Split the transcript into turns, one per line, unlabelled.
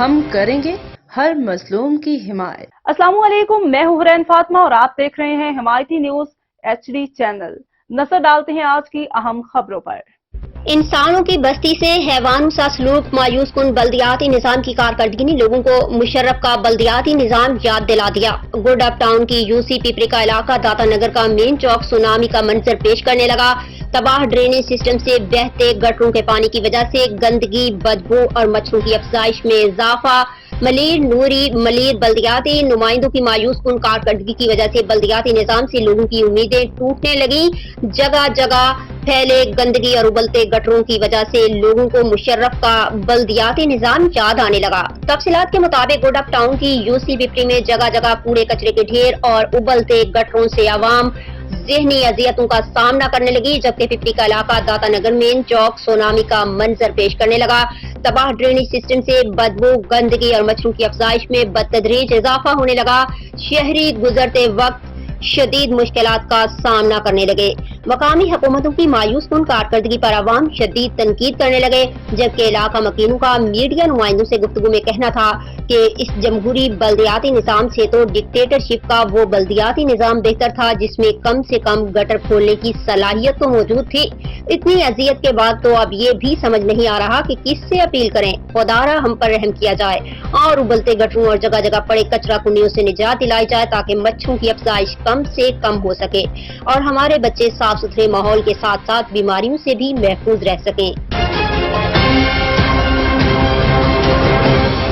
ہم کریں گے ہر مظلوم کی حمایت۔
السلام علیکم، میں ہوں حرین فاطمہ اور آپ دیکھ رہے ہیں حمایتی نیوز HD چینل۔ نظر ڈالتے ہیں آج کی اہم خبروں پر۔
انسانوں کی بستی سے حیوانوں سا سلوک مایوس کن بلدیاتی نظام کی کارکردگی نے لوگوں کو مشرف کا بلدیاتی نظام یاد دلا دیا۔ گڈ اپ ٹاؤن کی UC پیپری کا علاقہ داتا نگر کا مین چوک سونامی کا منظر پیش کرنے لگا۔ تباہ ڈرینیج سسٹم سے بہتے گٹروں کے پانی کی وجہ سے گندگی، بدبو اور مچھروں کی افزائش میں اضافہ۔ ملیر نوری ملیر بلدیاتی نمائندوں کی مایوس کن کارکردگی کی وجہ سے بلدیاتی نظام سے لوگوں کی امیدیں ٹوٹنے لگیں۔ جگہ جگہ پھیلے گندگی اور ابلتے گٹروں کی وجہ سے لوگوں کو مشرف کا بلدیاتی نظام یاد آنے لگا۔ تفصیلات کے مطابق گڈ اپ ٹاؤن کی UC پیپری میں جگہ جگہ کوڑے کچرے کے ڈھیر اور ابلتے گٹروں سے عوام ذہنی اذیتوں کا سامنا کرنے لگی، جبکہ پیپری کا علاقہ داتا نگر مین چوک سونامی کا منظر پیش کرنے لگا۔ تباہ ڈرینیج سسٹم سے بدبو، گندگی اور مچھروں کی افزائش میں بتدریج اضافہ ہونے لگا۔ شہری گزرتے وقت شدید مشکلات کا سامنا کرنے لگے۔ مقامی حکومتوں کی مایوس کن کارکردگی پر عوام شدید تنقید کرنے لگے، جبکہ علاقہ مکینوں کا میڈیا نمائندوں سے گفتگو میں کہنا تھا کہ اس جمہوری بلدیاتی نظام سے تو ڈکٹیٹرشپ کا وہ بلدیاتی نظام بہتر تھا جس میں کم سے کم گٹر کھولنے کی صلاحیت تو موجود تھی۔ اتنی اذیت کے بعد تو اب یہ بھی سمجھ نہیں آ رہا کہ کس سے اپیل کریں۔ خدارا ہم پر رحم کیا جائے اور ابلتے گٹروں اور جگہ جگہ پڑے کچرا کنڈیوں سے نجات دلائی جائے تاکہ مچھروں کی افزائش کم سے کم ہو سکے اور ہمارے بچے صاف ستھرے ماحول کے ساتھ ساتھ بیماریوں سے بھی محفوظ رہ سکیں۔